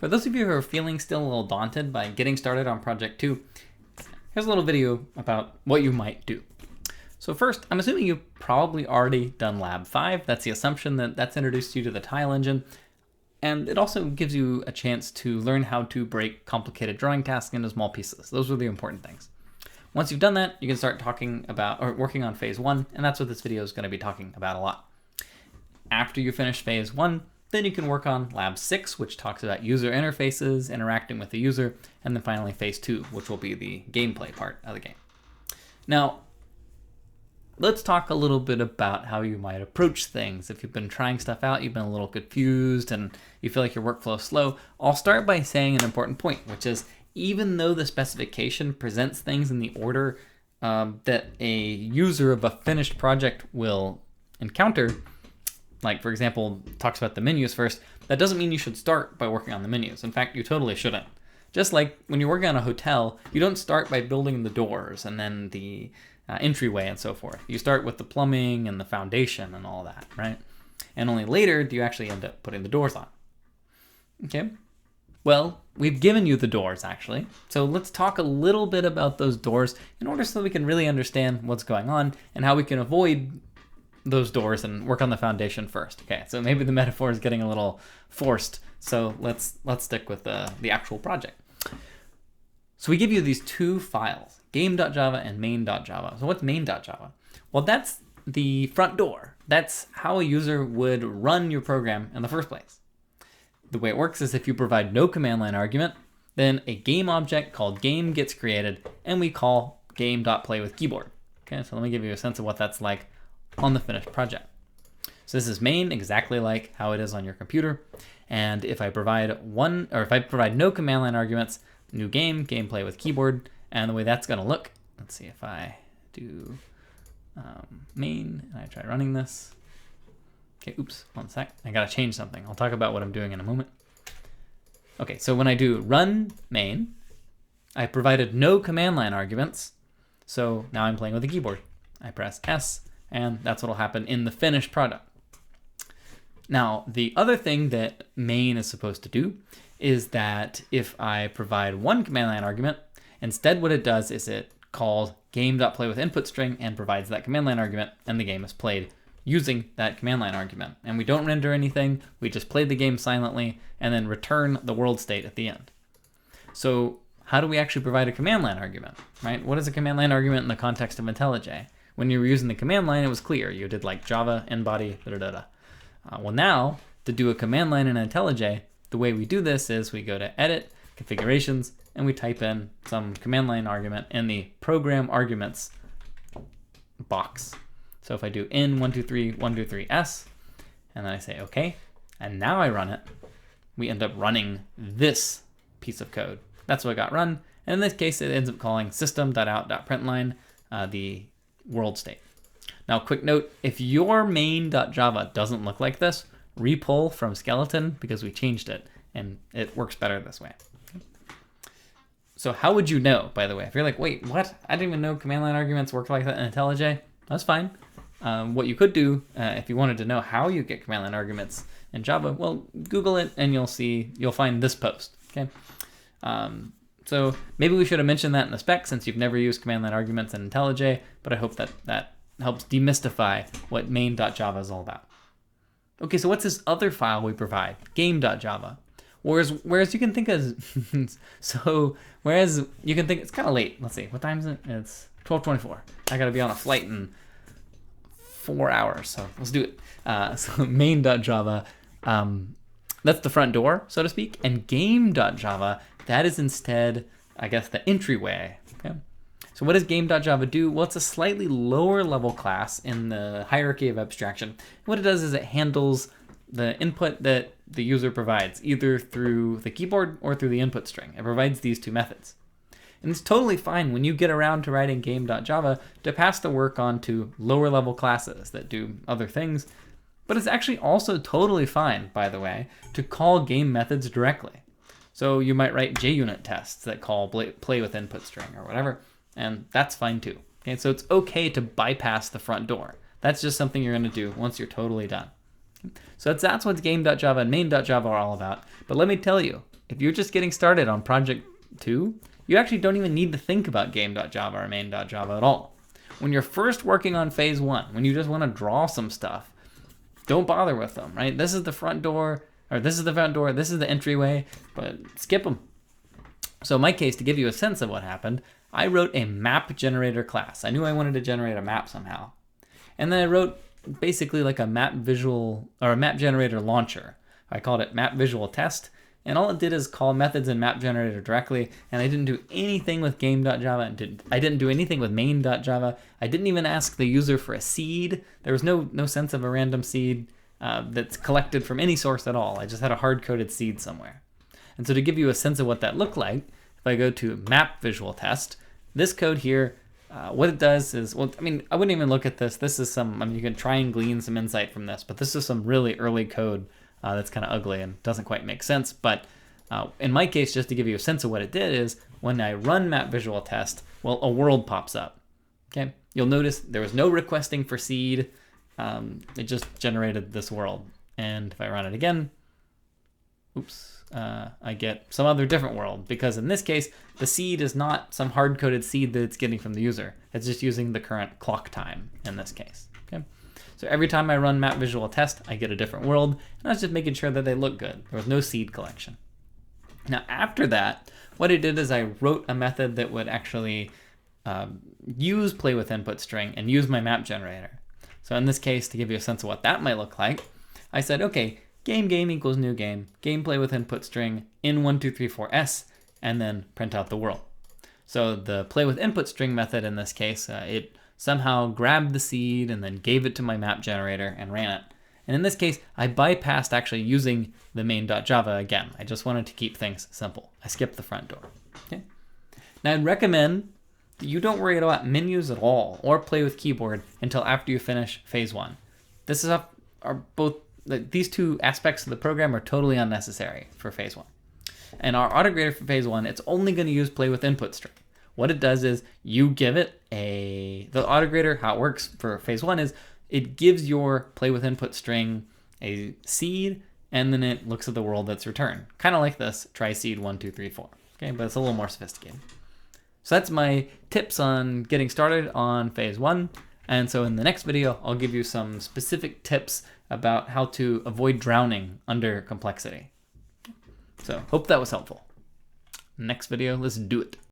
For those of you who are feeling still a little daunted by getting started on Project 2, here's a little video about what you might do. So first, I'm assuming you've probably already done Lab 5. That's the assumption that that's introduced you to the tile engine. And it also gives you a chance to learn how to break complicated drawing tasks into small pieces. Those are the important things. Once you've done that, you can start talking about or working on phase 1, and that's what this video is going to be talking about a lot. After you finish phase 1, then you can work on Lab 6, which talks about user interfaces, interacting with the user, and then finally phase 2, which will be the gameplay part of the game. Now, let's talk a little bit about how you might approach things. If you've been trying stuff out, you've been a little confused, and you feel like your workflow is slow, I'll start by saying an important point, which is even though the specification presents things in the order that a user of a finished project will encounter, like for example, talks about the menus first, that doesn't mean you should start by working on the menus. In fact, you totally shouldn't. Just like when you're working on a hotel, you don't start by building the doors and then the entryway and so forth. You start with the plumbing and the foundation and all that, right? And only later do you actually end up putting the doors on. Okay? Well, we've given you the doors actually. So let's talk a little bit about those doors in order so we can really understand what's going on and how we can avoid those doors and work on the foundation first. Okay, so maybe the metaphor is getting a little forced. So let's stick with the actual project. So we give you these two files, Game.java and Main.java. So what's Main.java? Well, that's the front door. That's how a user would run your program in the first place. The way it works is if you provide no command line argument, then a game object called game gets created and we call game.playwithKeyboard. Okay, so let me give you a sense of what that's like on the finished project. So this is main, exactly like how it is on your computer. And if I provide no command line arguments, new game, gameplay with keyboard, and the way that's going to look, let's see if I do main and I try running this. Okay, oops, 1 sec. I got to change something. I'll talk about what I'm doing in a moment. Okay, so when I do run main, I provided no command line arguments. So now I'm playing with the keyboard. I press S, and that's what will happen in the finished product. Now, the other thing that main is supposed to do is that if I provide one command line argument, instead what it does is it calls game.playwithinputString and provides that command line argument, and the game is played using that command line argument. And we don't render anything, we just play the game silently and then return the world state at the end. So how do we actually provide a command line argument, right? What is a command line argument in the context of IntelliJ? When you were using the command line, it was clear. You did like Java, nbody, da-da-da-da. Well now, to do a command line in IntelliJ, the way we do this is we go to Edit, Configurations, and we type in some command line argument in the Program Arguments box. So if I do in123.123s, and then I say OK, and now I run it, we end up running this piece of code. That's what got run. And in this case, it ends up calling system.out.println, the world state. Now, quick note, if your main.java doesn't look like this, repull from skeleton because we changed it and it works better this way. Okay. So how would you know, by the way? If you're like, wait, what? I didn't even know command line arguments worked like that in IntelliJ. That's fine. What you could do if you wanted to know how you get command line arguments in Java, well, Google it and you'll find this post. Okay. So maybe we should have mentioned that in the spec since you've never used command line arguments in IntelliJ, but I hope that helps demystify what main.java is all about. Okay, so what's this other file we provide? Game.java. Whereas you can think of, whereas you can think, it's kind of late. Let's see, what time is it? It's 12:24. I gotta be on a flight in 4 hours, so let's do it. So main.java, that's the front door, so to speak, and game.java, that is instead, I guess, the entryway. Okay. So what does game.java do? Well, it's a slightly lower level class in the hierarchy of abstraction. What it does is it handles the input that the user provides, either through the keyboard or through the input string. It provides these two methods. And it's totally fine when you get around to writing game.java to pass the work on to lower level classes that do other things. But it's actually also totally fine, by the way, to call game methods directly. So you might write JUnit tests that call play with input string or whatever, and that's fine too. Okay, so it's okay to bypass the front door. That's just something you're going to do once you're totally done. So that's what game.java and main.java are all about. But let me tell you, if you're just getting started on project 2, you actually don't even need to think about Game.java or Main.java at all. When you're first working on phase 1, when you just want to draw some stuff, don't bother with them, right? This is the front door, or this is the front door, this is the entryway, but skip them. So in my case, to give you a sense of what happened, I wrote a map generator class. I knew I wanted to generate a map somehow. And then I wrote basically like a map visual, or a map generator launcher. I called it map visual test. And all it did is call methods in map generator directly. And I didn't do anything with Game.java. I didn't do anything with Main.java. I didn't even ask the user for a seed. There was no sense of a random seed that's collected from any source at all. I just had a hard-coded seed somewhere. And so to give you a sense of what that looked like, if I go to map visual test, this code here, what it does is, well, I mean, I wouldn't even look at this. This is some, I mean, you can try and glean some insight from this, but this is some really early code that's kind of ugly and doesn't quite make sense. But in my case, just to give you a sense of what it did is, when I run map visual test, well, a world pops up. Okay, you'll notice there was no requesting for seed. It just generated this world. And if I run it again, oops, I get some other different world, because in this case, the seed is not some hard-coded seed that it's getting from the user. It's just using the current clock time in this case. Okay, so every time I run map visual test, I get a different world, and I was just making sure that they look good. There was no seed collection. Now after that, what I did is I wrote a method that would actually use play with input string and use my map generator. So in this case, to give you a sense of what that might look like, I said, okay, game equals new game play with input string in 1234s, and then print out the world. So the play with input string method in this case, it somehow grabbed the seed and then gave it to my map generator and ran it. And in this case, I bypassed actually using the main.java again. I just wanted to keep things simple. I skipped the front door. Okay. Now I'd recommend that you don't worry about menus at all or play with keyboard until after you finish phase 1. This is these two aspects of the program are totally unnecessary for phase 1. And our autograder for phase 1, it's only going to use play with input string. What it does is you give it the autograder, how it works for phase 1 is it gives your play with input string a seed, and then it looks at the world that's returned. Kind of like this, try seed 1, 2, 3, 4. Okay, but it's a little more sophisticated. So that's my tips on getting started on phase 1. And so in the next video, I'll give you some specific tips about how to avoid drowning under complexity. So hope that was helpful. Next video, let's do it.